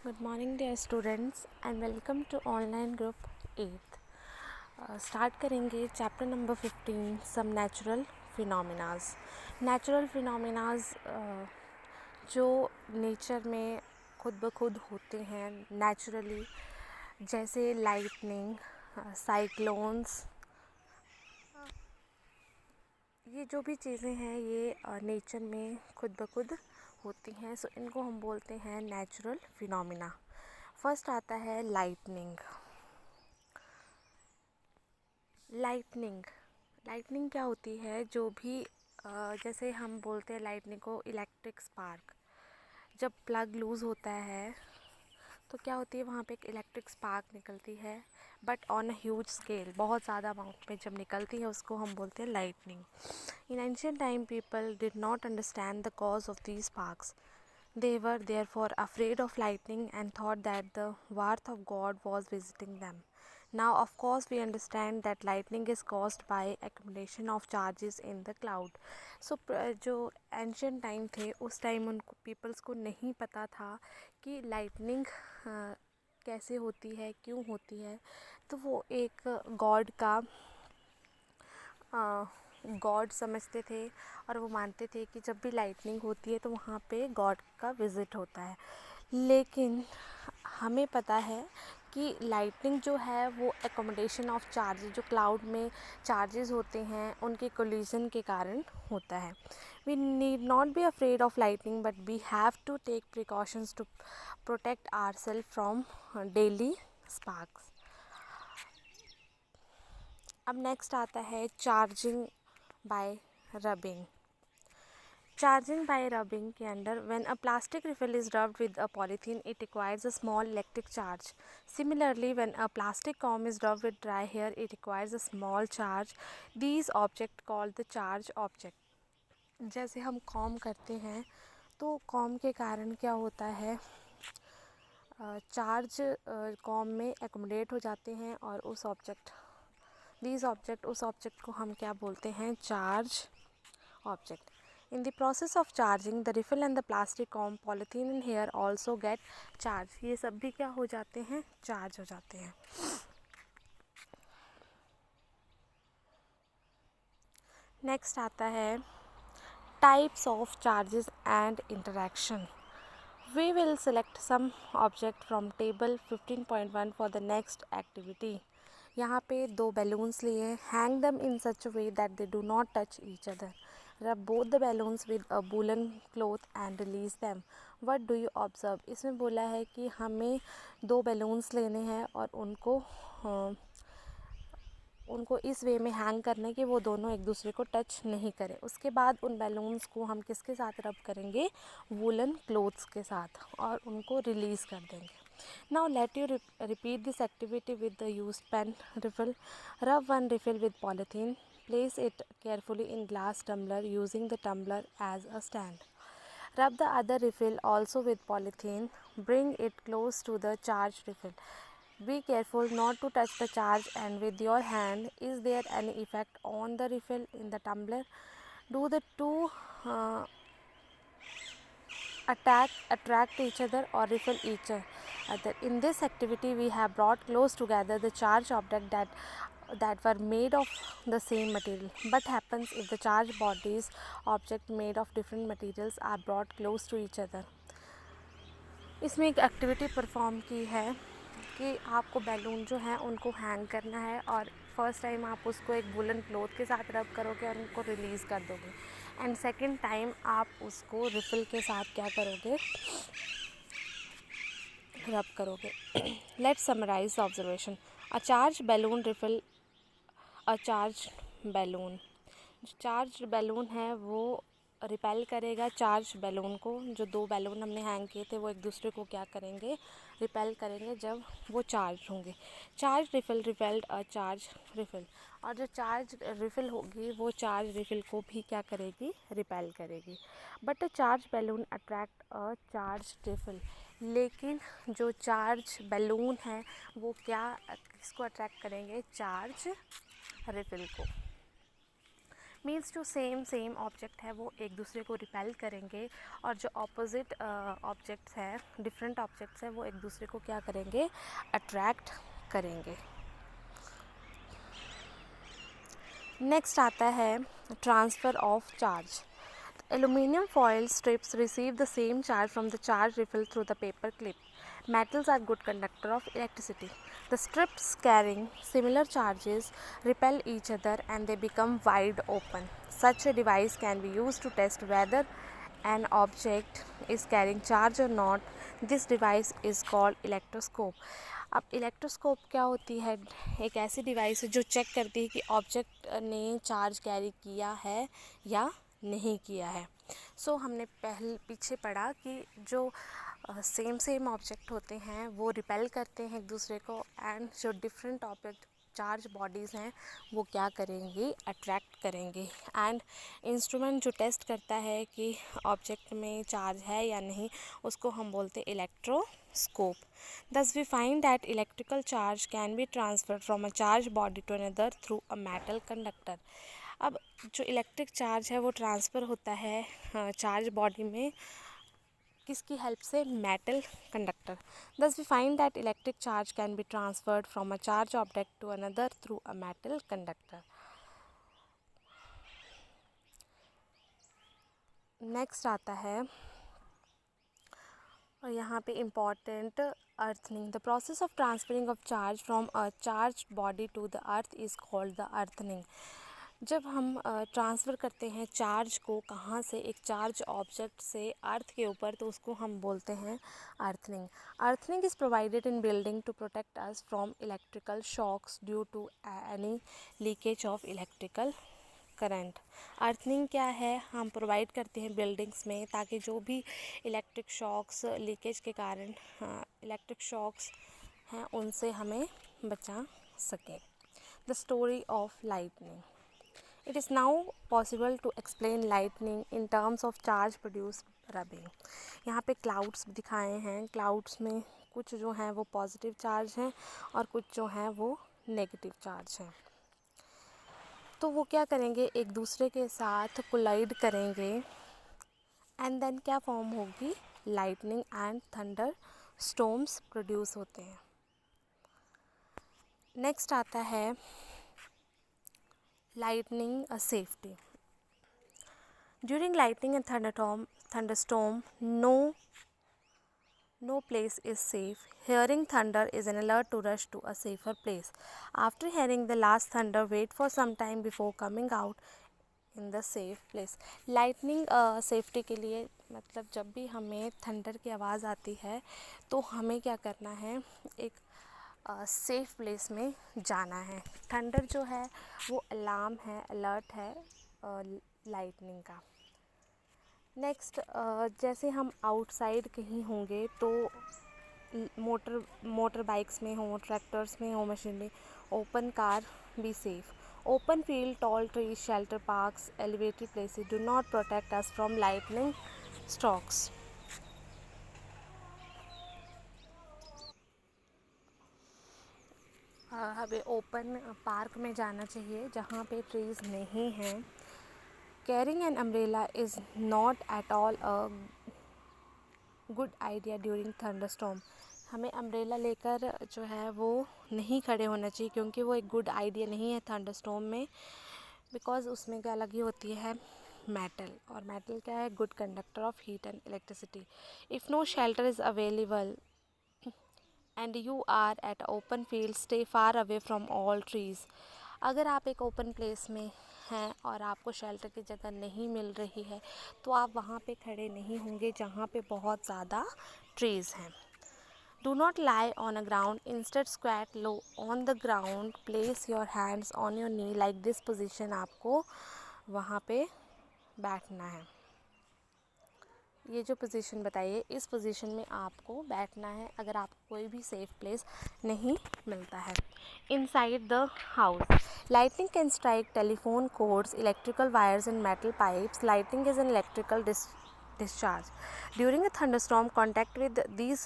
Good morning dear students and welcome to online group 8th. Start करेंगे chapter number 15 some natural phenomenas. Natural phenomenas जो nature में खुद ब खुद होते हैं नेचुरली, जैसे लाइटनिंग, साइक्लोन्स, ये जो भी चीज़ें हैं ये नेचर में खुद ब खुद होती हैं, सो इनको हम बोलते हैं नेचुरल फिनोमिना। फर्स्ट आता है लाइटनिंग। लाइटनिंग क्या होती है? जो भी जैसे हम बोलते हैं लाइटनिंग को इलेक्ट्रिक स्पार्क। जब प्लग लूज़ होता है तो क्या होती है, वहाँ पे एक इलेक्ट्रिक स्पार्क निकलती है, but on a huge scale, बहुत ज़्यादा अमाउंट में जब निकलती है उसको हम बोलते हैं lightning. In ancient time people did not understand the cause of these sparks. They were therefore afraid of lightning and thought that the wrath of God was visiting them. Now, of course, we understand that lightning is caused by accumulation of charges in the cloud. So, जो ancient time थे उस time उनको peoples को नहीं पता था कि lightning कैसे होती है, क्यों होती है। तो वो एक गॉड समझते थे और वो मानते थे कि जब भी लाइटनिंग होती है तो वहाँ पे गॉड का विज़िट होता है। लेकिन हमें पता है कि लाइटनिंग जो है वो एकोमोडेशन ऑफ चार्जेस, जो क्लाउड में चार्जेस होते हैं उनके कोलिजन के कारण होता है। We need not be afraid of lightning but we have to take precautions to protect ourselves from daily sparks. अब नेक्स्ट आता है charging by rubbing. Charging by rubbing के अंदर when a plastic refill is rubbed with a polythene it requires a small electric charge. Similarly, when a plastic comb is rubbed with dry hair it requires a small charge. These objects called the charge object. जैसे हम com करते हैं तो com के कारण क्या होता है, चार्ज कॉम में एकोमोडेट हो जाते हैं और उस ऑब्जेक्ट को हम क्या बोलते हैं, charge object. In the process of charging, the refill and the plastic comb, polythene and hair also get charged. ये सब भी क्या हो जाते हैं, चार्ज हो जाते हैं. नेक्स्ट आता है types of charges and interaction. We will select some object from table 15.1 for the next activity. यहाँ पे दो balloons लिए, hang them in such a way that they do not touch each other. Rub both the balloons with a woolen cloth and release them. What do you observe? इसमें बोला है कि हमें दो balloons लेने हैं और उनको इस वे में हैंग करने कि वो दोनों एक दूसरे को टच नहीं करें. उसके बाद उन बैलून्स को हम किसके साथ रब करेंगे, वूलन क्लोथ्स के साथ, और उनको रिलीज़ कर देंगे. Now let you repeat this activity with the used pen refill. Rub one refill with polythene. Place it carefully in glass tumbler using the tumbler as a stand. Rub the other refill also with polythene. Bring it close to the charged refill. Be careful not to touch the charge and with your hand. Is there any effect on the refill in the tumbler? Do the two attract each other or repel each other? In this activity we have brought close together the charged object that were made of the same material. What happens if the charged bodies object made of different materials are brought close to each other? इसमें एक activity perform की है कि आपको balloon जो है उनको hang करना है और फर्स्ट टाइम आप उसको एक वुलन क्लॉथ के साथ रब करोगे और उनको रिलीज़ कर दोगे, एंड सेकंड टाइम आप उसको रिफिल के साथ क्या करोगे, रब करोगे. Let's summarize observation. A charge balloon repel a charge balloon. जो चार्ज बैलून है वो रिपेल करेगा चार्ज बैलून को. जो दो बैलून हमने हैंग किए थे वो एक दूसरे को क्या करेंगे, रिपेल करेंगे जब वो चार्ज होंगे. Charge refill repelled a charge refill. और जो चार्ज रिफिल होगी वो चार्ज रिफिल को भी क्या करेगी, रिपेल करेगी. But a charge balloon attract a charge refill. लेकिन जो चार्ज बैलून है वो क्या, किसको अट्रैक्ट करेंगे, चार्ज रिफिल को. मीन्स जो सेम ऑब्जेक्ट है वो एक दूसरे को रिपेल करेंगे, और जो ऑपोजिट ऑब्जेक्ट्स हैं, डिफरेंट ऑब्जेक्ट्स हैं, वो एक दूसरे को क्या करेंगे, अट्रैक्ट करेंगे। नेक्स्ट आता है transfer of charge. Aluminium foil strips receive the same charge from the charge ripple through the paper clip. Metals are good conductor of electricity. The strips carrying similar charges repel each other and they become wide open. Such a device can be used to test whether an object is carrying charge or not. This device is called electroscope. अब electroscope क्या होती है, एक ऐसी device है जो check करती है कि ऑब्जेक्ट ने चार्ज कैरी किया है या नहीं किया है। हमने पीछे पढ़ा कि जो सेम ऑब्जेक्ट होते हैं वो रिपेल करते हैं एक दूसरे को, एंड जो डिफरेंट ऑब्जेक्ट चार्ज बॉडीज़ हैं वो क्या करेंगी, अट्रैक्ट करेंगे। एंड इंस्ट्रूमेंट जो टेस्ट करता है कि ऑब्जेक्ट में चार्ज है या नहीं, उसको हम बोलते हैं electroscope. Thus we find that electrical charge can be transferred from a charged body to another through a metal conductor. अब जो इलेक्ट्रिक चार्ज है वो ट्रांसफ़र होता है चार्ज बॉडी में, किसकी हेल्प से, metal conductor. Thus we find that electric charge can be transferred from a charged object to another through a metal conductor. Next आता है, और यहाँ पे important, earthing. The process of transferring of charge from a charge body to the earth is called the earthing. जब हम transfer करते हैं charge को कहाँ से, एक चार्ज ऑब्जेक्ट से अर्थ के ऊपर, तो उसको हम बोलते हैं earthing. Earthing is provided in building to protect us from electrical shocks due to any leakage of electrical current. Earthing क्या है, हम प्रोवाइड करते हैं बिल्डिंग्स में ताकि जो भी इलेक्ट्रिक शॉक्स लीकेज के कारण इलेक्ट्रिक शॉक्स हैं उनसे हमें बचा सकें। The story of lightning. It is now possible to explain lightning in terms of charge produced rubbing. यहाँ पे क्लाउड्स दिखाए हैं, क्लाउड्स में कुछ जो हैं वो पॉजिटिव चार्ज हैं और कुछ जो हैं वो नेगेटिव चार्ज हैं। तो वो क्या करेंगे, एक दूसरे के साथ कोलाइड करेंगे, एंड देन क्या फॉर्म होगी, lightning and thunder storms produce होते हैं। नेक्स्ट आता है lightning safety. During lightning and thunderstorm, no place is safe. Hearing thunder is an alert to rush to a safer place. After hearing the last thunder, wait for some time before coming out in the safe place. Lightning safety के लिए, मतलब जब भी हमें thunder की आवाज़ आती है तो हमें क्या करना है, एक सेफ़ प्लेस में जाना है। थंडर जो है वो अलार्म है, अलर्ट है लाइटनिंग का। नेक्स्ट, जैसे हम आउटसाइड कहीं होंगे तो मोटर बाइक्स में हो, ट्रैक्टर्स में हो, मशीन में, open car, be safe. Open field, tall trees, shelter parks, elevated places do not protect us from lightning strokes. हमें ओपन पार्क में जाना चाहिए जहाँ पे ट्रीज़ नहीं हैं। Carrying an umbrella is not at all a good idea during thunderstorm. हमें umbrella लेकर जो है वो नहीं खड़े होना चाहिए, क्योंकि वो एक गुड आइडिया नहीं है थंडरस्टॉर्म में, बिकॉज़ उसमें क्या लगी होती है, मेटल, और मेटल क्या है, good conductor of heat and electricity. If no shelter is available and you are at open field, stay far away from all trees. अगर आप एक ओपन प्लेस में हैं और आपको शेल्टर की जगह नहीं मिल रही है तो आप वहाँ पे खड़े नहीं होंगे जहाँ पे बहुत ज़्यादा ट्रीज़ हैं। Do not lie on a ground, instead squat low on the ground, place your hands on your knee like this position। आपको वहाँ पे बैठना है, ये जो पोजीशन बताइए, इस पोजीशन में आपको बैठना है अगर आपको कोई भी सेफ प्लेस नहीं मिलता है। Inside the house, lightning can strike telephone codes, electrical wires and metal pipes. Lightning is an electrical discharge. During a thunderstorm, contact with these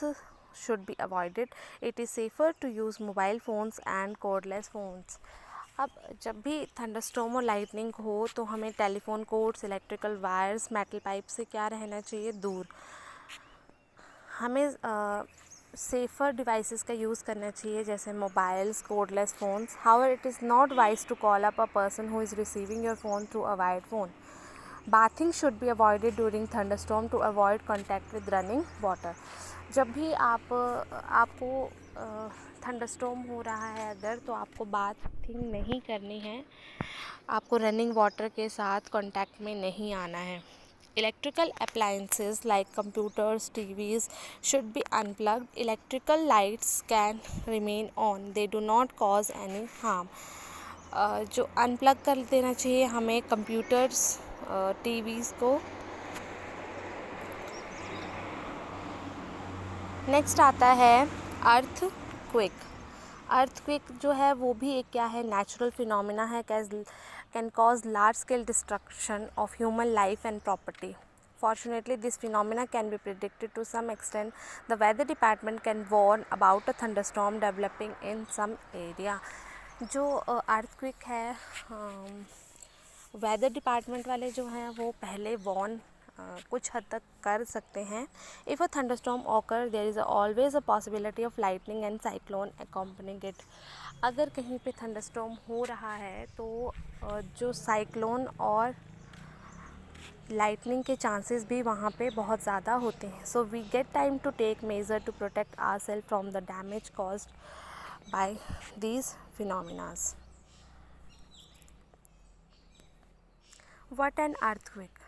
should be avoided. It is safer to use mobile phones and cordless phones. अब जब भी thunderstorm और lightning हो तो हमें telephone codes, electrical wires, metal pipe से क्या रहना चाहिए, दूर। हमें सेफ़र डिवाइसेस का यूज़ करना चाहिए, जैसे mobiles, cordless phones. However it is not wise to call up a person who is receiving your phone through a wired phone. Bathing should be avoided during thunderstorm to avoid contact with running water. जब भी आपको thunderstorm हो रहा है अगर, तो आपको bathing नहीं करनी है, आपको रनिंग वाटर के साथ कांटेक्ट में नहीं आना है। Electrical appliances like computers, TVs should be unplugged. Electrical lights can remain on. They do not cause any harm. जो अनप्लग कर देना चाहिए हमें कंप्यूटर्स, टीवीज़ को। नेक्स्ट आता है अर्थक्वेक। अर्थक्वेक जो है वो भी एक क्या है, नेचुरल फिनोमिना है, can cause large scale destruction of human life and property. Fortunately, this phenomena can be predicted to some extent. The weather department can warn about a thunderstorm developing in some area. जो earthquake है, weather department वाले जो हैं वो पहले Warne कुछ हद तक कर सकते हैं. If a thunderstorm occur there is always a possibility of lightning and cyclone accompanying it. अगर कहीं पे थंडरस्टॉर्म हो रहा है तो जो साइक्लोन और लाइटनिंग के चांसेस भी वहाँ पे बहुत ज़्यादा होते हैं. So we get time to take measure to protect ourselves from the damage caused by these phenomenas. What an earthquake?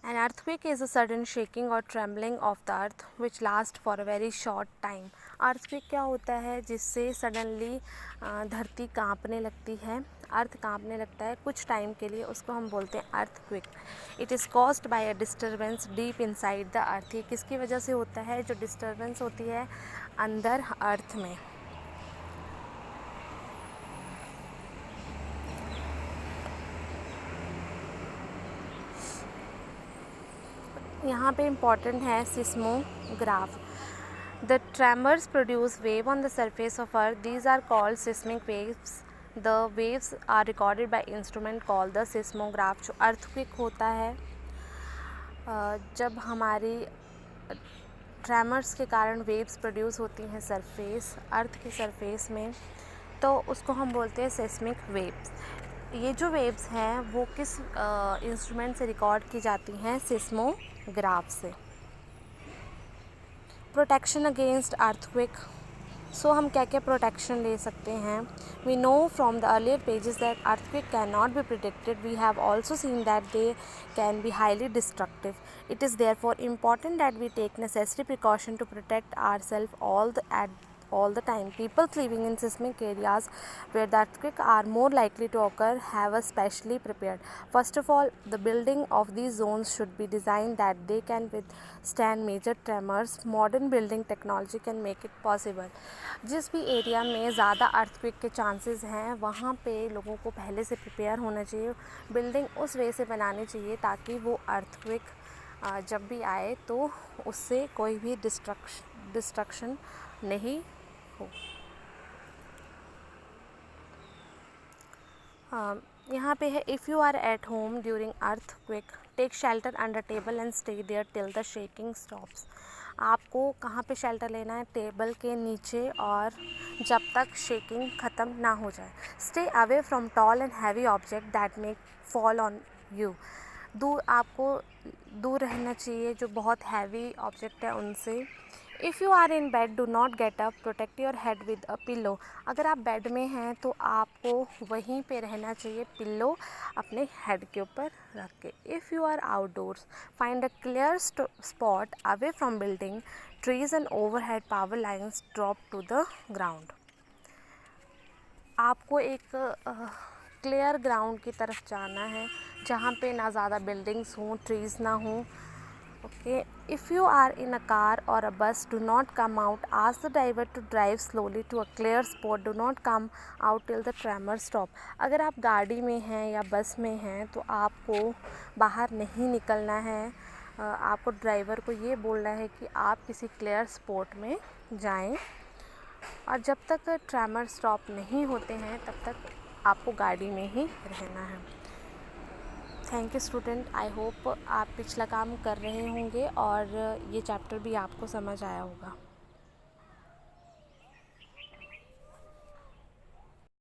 An earthquake is a sudden shaking or trembling of the earth which lasts for a very short time. Earthquake क्या होता है, जिससे suddenly धरती कांपने लगती है, अर्थ कांपने लगता है कुछ टाइम के लिए, उसको हम बोलते हैं earthquake. It is caused by a disturbance deep inside the earth. ये किसकी वजह से होता है, जो डिस्टर्बेंस होती है अंदर अर्थ में. यहाँ पे इम्पॉर्टेंट है seismograph. The tremors produce wave on the surface of earth. These are called seismic waves. The waves are recorded by instrument called the seismograph. जो earthquake होता है, जब हमारी ट्रेमर्स के कारण वेव्स प्रोड्यूस होती हैं सरफेस, अर्थ के सरफेस में, तो उसको हम बोलते हैं सेस्मिक वेव्स. ये जो वेव्स हैं वो किस इंस्ट्रूमेंट से रिकॉर्ड की जाती हैं, सिस्मोग्राफ से. Protection against earthquake. सो हम क्या क्या प्रोटेक्शन ले सकते हैं. We know from the earlier pages that earthquake can not be predicted. We have also seen that they can be highly destructive. It is therefore important that we take necessary precaution to protect ourself all the time. People living in seismic areas where the earthquakes are more likely to occur have a specially prepared. First of all, the building of these zones should be designed that they can withstand major tremors. Modern building technology can make it possible. जिस भी area में ज़्यादा earthquake के chances हैं वहाँ पे लोगों को पहले से प्रिपेयर होना चाहिए. बिल्डिंग उस वे से बनानी चाहिए ताकि वो अर्थक्वेक जब भी आए तो उससे कोई भी डिस्ट्रक्शन नहीं हो. यहाँ पे है, if you are at home during earthquake take shelter under table and stay there till the shaking stops. आपको कहाँ पे शेल्टर लेना है, टेबल के नीचे, और जब तक शेकिंग ख़त्म ना हो जाए. Stay away from tall and heavy object that may fall on you. आपको दूर रहना चाहिए जो बहुत हैवी ऑब्जेक्ट है उनसे. If you are in bed do not get up. Protect your head with a pillow. अगर आप बेड में हैं तो आपको वहीं पे रहना चाहिए, पिल्लो अपने हेड के ऊपर रख के. If you are outdoors find a clear spot away from building, trees and overhead power lines drop to the ground. आपको एक क्लियर ग्राउंड की तरफ जाना है जहाँ पे ना ज़्यादा बिल्डिंग्स हों, ट्रीज़ ना हों. Okay. If you are in a car or a bus do not come out. Ask the driver to drive slowly to a clear spot. Do not come out till the tremor stop. अगर आप गाड़ी में हैं या बस में हैं तो आपको बाहर नहीं निकलना है. आपको ड्राइवर को ये बोलना है कि आप किसी क्लियर स्पॉट में जाएं और जब तक ट्रेमर स्टॉप नहीं होते हैं तब तक आपको गाड़ी में ही रहना है। Thank you student, I hope आप पिछला काम कर रहे होंगे और ये चैप्टर भी आपको समझ आया होगा।